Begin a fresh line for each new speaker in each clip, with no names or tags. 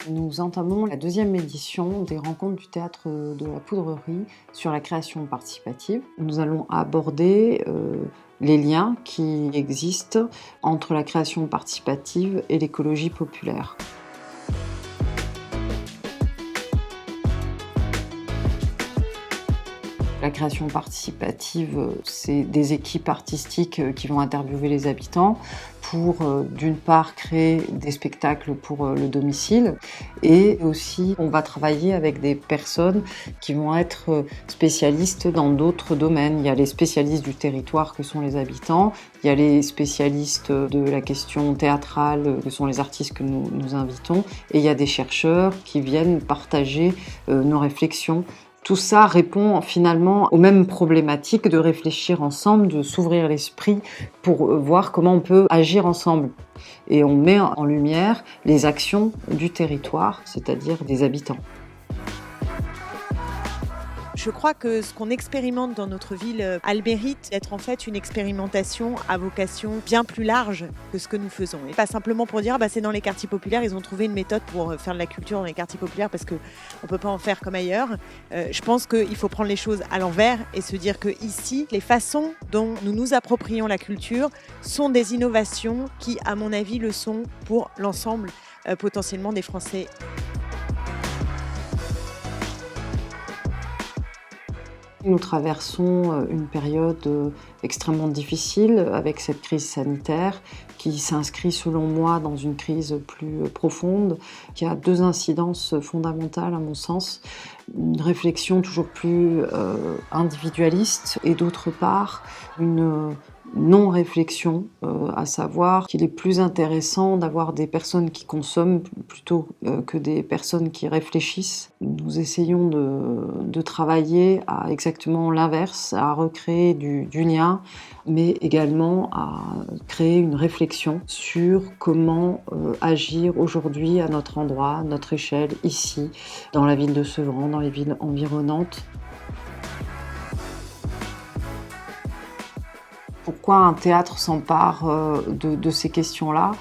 Nous entamons la deuxième édition des rencontres du théâtre de la Poudrerie sur la création participative. Nous allons aborder les liens qui existent entre la création participative et l'écologie populaire. La création participative, c'est des équipes artistiques qui vont interviewer les habitants pour, d'une part, créer des spectacles pour le domicile et aussi on va travailler avec des personnes qui vont être spécialistes dans d'autres domaines. Il y a les spécialistes du territoire que sont les habitants, il y a les spécialistes de la question théâtrale que sont les artistes que nous invitons et il y a des chercheurs qui viennent partager nos réflexions. Tout ça répond finalement aux mêmes problématiques de réfléchir ensemble, de s'ouvrir l'esprit pour voir comment on peut agir ensemble. Et on met en lumière les actions du territoire, c'est-à-dire des habitants.
Je crois que ce qu'on expérimente dans notre ville a le mérite d'être en fait une expérimentation à vocation bien plus large que ce que nous faisons. Et pas simplement pour dire c'est dans les quartiers populaires, ils ont trouvé une méthode pour faire de la culture dans les quartiers populaires parce qu'on ne peut pas en faire comme ailleurs. Je pense qu'il faut prendre les choses à l'envers et se dire que ici, les façons dont nous nous approprions la culture sont des innovations qui, à mon avis, le sont pour l'ensemble potentiellement des Français.
Nous traversons une période extrêmement difficile avec cette crise sanitaire qui s'inscrit selon moi dans une crise plus profonde, qui a deux incidences fondamentales à mon sens. Une réflexion toujours plus individualiste et d'autre part une non-réflexion, à savoir qu'il est plus intéressant d'avoir des personnes qui consomment plutôt que des personnes qui réfléchissent. Nous essayons de travailler à exactement l'inverse, à recréer du lien, mais également à créer une réflexion sur comment agir aujourd'hui à notre endroit, à notre échelle, ici, dans la ville de Sevran, dans les villes environnantes. Pourquoi un théâtre s'empare de ces questions-là ?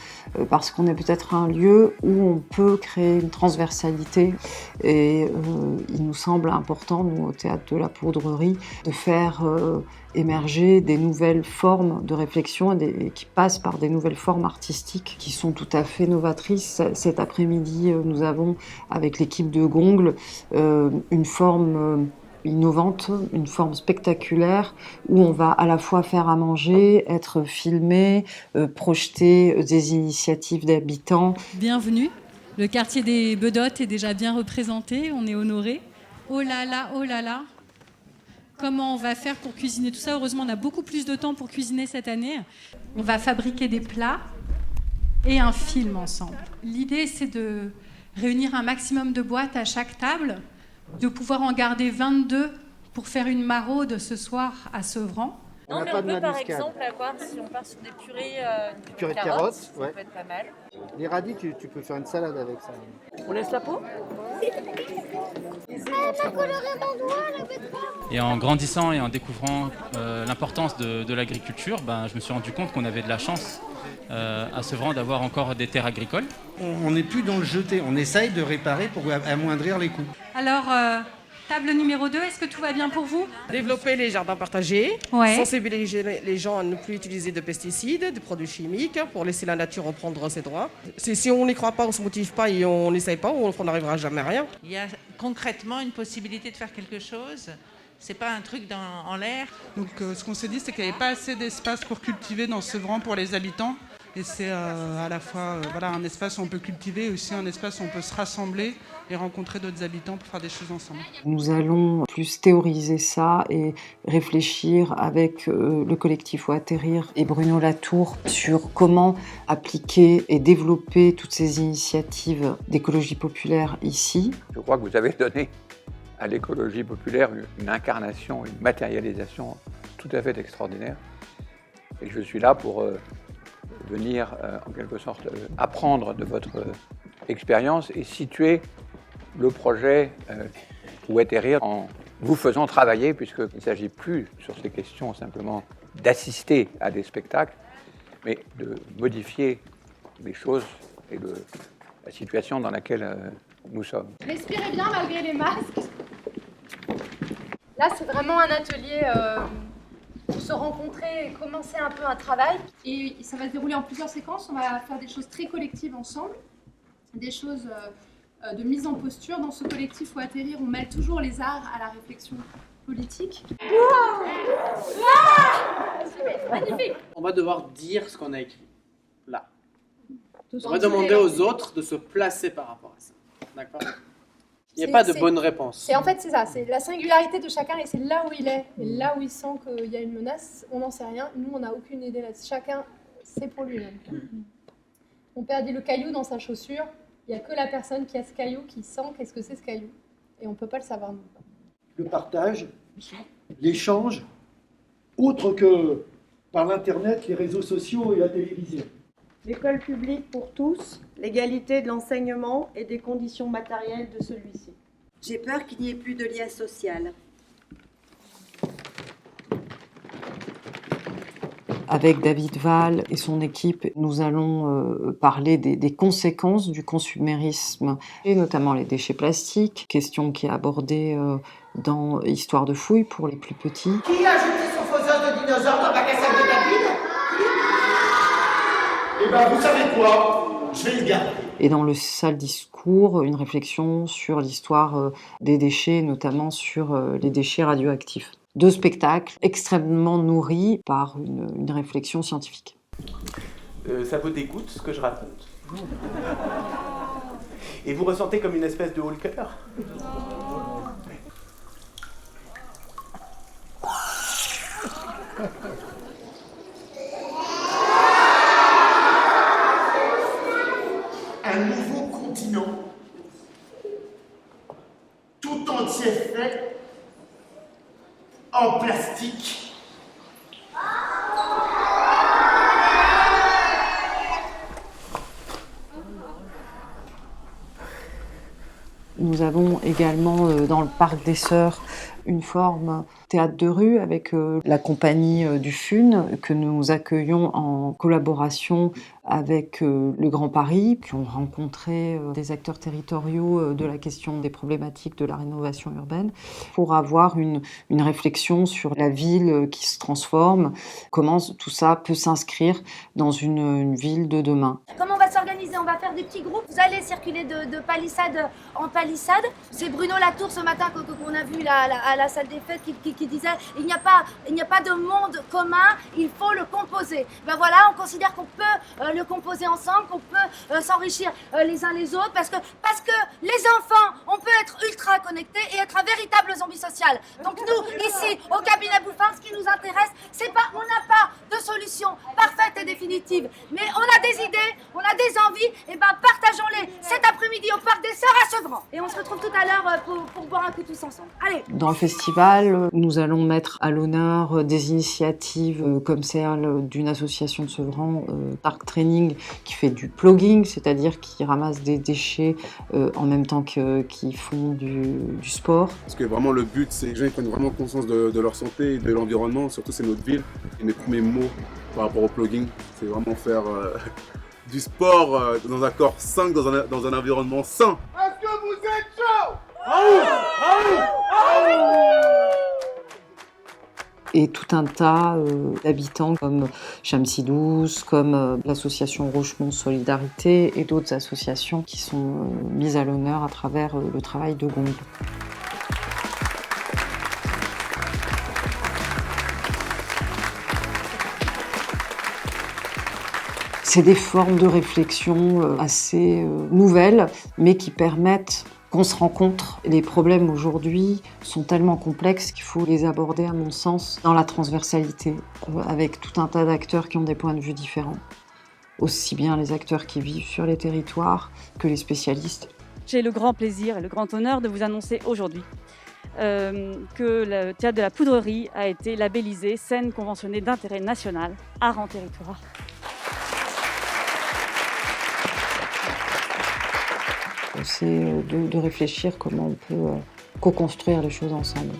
Parce qu'on est peut-être un lieu où on peut créer une transversalité et il nous semble important, nous, au Théâtre de la Poudrerie, de faire émerger des nouvelles formes de réflexion et qui passent par des nouvelles formes artistiques qui sont tout à fait novatrices. Cet après-midi, nous avons, avec l'équipe de Gongle, une forme innovante, une forme spectaculaire où on va à la fois faire à manger, être filmé, projeter des initiatives d'habitants.
Bienvenue, le quartier des Bedottes est déjà bien représenté, on est honoré. Oh là là, comment on va faire pour cuisiner tout ça ? Heureusement, on a beaucoup plus de temps pour cuisiner cette année. On va fabriquer des plats et un film ensemble. L'idée, c'est de réunir un maximum de boîtes à chaque table, de pouvoir en garder 22 pour faire une maraude ce soir à Sevran.
Non, mais on peut par exemple avoir, si on part sur des purées de carottes, ça peut être pas mal.
Les radis, tu peux faire une salade avec ça.
On laisse la peau ?
Et en grandissant et en découvrant l'importance de l'agriculture, je me suis rendu compte qu'on avait de la chance à Sevran d'avoir encore des terres agricoles.
On n'est plus dans le jeter, on essaye de réparer pour amoindrir les coûts.
Alors, table numéro 2, est-ce que tout va bien pour vous ?
Développer les jardins partagés,
Ouais.
sensibiliser les gens à ne plus utiliser de pesticides, de produits chimiques, pour laisser la nature reprendre ses droits. Si on n'y croit pas, on ne se motive pas et on n'essaye pas, on n'arrivera jamais à rien.
Il y a concrètement une possibilité de faire quelque chose. C'est pas un truc en l'air.
Donc ce qu'on s'est dit, c'est qu'il n'y avait pas assez d'espace pour cultiver dans Sevran pour les habitants. Et c'est à la fois un espace où on peut cultiver et aussi un espace où on peut se rassembler et rencontrer d'autres habitants pour faire des choses ensemble.
Nous allons plus théoriser ça et réfléchir avec le collectif Où Atterrir et Bruno Latour sur comment appliquer et développer toutes ces initiatives d'écologie populaire ici.
Je crois que vous avez donné à l'écologie populaire une incarnation, une matérialisation tout à fait extraordinaire. Et je suis là pour venir, en quelque sorte, apprendre de votre expérience et situer le projet Où Atterrir en vous faisant travailler, puisqu'il ne s'agit plus sur ces questions simplement d'assister à des spectacles, mais de modifier les choses et de la situation dans laquelle nous sommes.
Respirez bien malgré les masques. Là, c'est vraiment un atelier pour se rencontrer et commencer un peu un travail. Et ça va se dérouler en plusieurs séquences. On va faire des choses très collectives ensemble, des choses de mise en posture. Dans ce collectif où atterrir, on mêle toujours les arts à la réflexion politique.
Magnifique. On va devoir dire ce qu'on a écrit, là. On va demander aux autres de se placer par rapport à ça. D'accord ? Il n'y a pas de bonne réponse.
En fait, c'est ça, c'est la singularité de chacun et c'est là où il est. Et là où il sent qu'il y a une menace, on n'en sait rien. Nous, on n'a aucune idée là-dessus. Chacun, c'est pour lui-même. Mon père dit le caillou dans sa chaussure. Il n'y a que la personne qui a ce caillou qui sent qu'est-ce que c'est ce caillou. Et on ne peut pas le savoir non plus.
Le partage, l'échange, autre que par l'Internet, les réseaux sociaux et la télévision.
L'école publique pour tous, l'égalité de l'enseignement et des conditions matérielles de celui-ci.
J'ai peur qu'il n'y ait plus de lien social.
Avec David Val et son équipe, nous allons parler des conséquences du consumérisme, et notamment les déchets plastiques, question qui est abordée dans Histoire de fouille pour les plus petits.
Qui a jeté son faux os de dinosaure dans le bac à sable de David ? Eh ben, vous savez quoi ? Je vais le garder.
Et dans le sale discours, une réflexion sur l'histoire des déchets, notamment sur les déchets radioactifs. 2 spectacles extrêmement nourris par une réflexion scientifique.
Ça vous dégoûte ce que je raconte ? Et vous ressentez comme une espèce de haut le cœur ?
Un nouveau continent, tout entier fait en plastique.
Nous avons également dans le Parc des Sœurs une forme théâtre de rue avec la compagnie du FUN que nous accueillons en collaboration avec le Grand Paris, qui ont rencontré des acteurs territoriaux de la question des problématiques de la rénovation urbaine pour avoir une réflexion sur la ville qui se transforme, comment tout ça peut s'inscrire dans une ville de demain.
Comment on va s'organiser? On va faire des petits groupes. Vous allez circuler de palissade en palissade. C'est Bruno Latour ce matin qu'on a vu à la salle des fêtes qui disait il n'y a pas de monde commun, il faut le composer. Ben voilà, on considère qu'on peut le composer ensemble, qu'on peut s'enrichir les uns les autres parce que les enfants, on peut être ultra connectés et être un véritable zombie social. Donc nous, ici, au cabinet Bouffin, ce qui nous intéresse, c'est pas, on n'a pas de solution parfaite et définitive, mais on a des idées, on a des envies, et ben partageons-les cet après-midi au Parc des Sœurs à Sevran. Et on se retrouve tout à l'heure pour boire un coup tous ensemble. Allez.
Dans le festival, nous allons mettre à l'honneur des initiatives comme celle d'une association de Sevran, Park Training, qui fait du plugging, c'est-à-dire qui ramasse des déchets en même temps qu'ils font du sport.
Parce que vraiment le but, c'est que les gens prennent vraiment conscience de leur santé et de l'environnement, surtout c'est notre ville. Et mes premiers mots par rapport au plugging, c'est vraiment faire du sport dans un corps sain, dans un environnement sain.
Est-ce que vous êtes chaud?
Et tout un tas d'habitants comme Chamsi 12, comme l'association Rochemont Solidarité et d'autres associations qui sont mises à l'honneur à travers le travail de Gong. C'est des formes de réflexion assez nouvelles, mais qui permettent qu'on se rencontre. Les problèmes aujourd'hui sont tellement complexes qu'il faut les aborder, à mon sens, dans la transversalité, avec tout un tas d'acteurs qui ont des points de vue différents. Aussi bien les acteurs qui vivent sur les territoires que les spécialistes.
J'ai le grand plaisir et le grand honneur de vous annoncer aujourd'hui que le Théâtre de la Poudrerie a été labellisé scène conventionnée d'intérêt national, art en territoire.
C'est de réfléchir comment on peut co-construire les choses ensemble.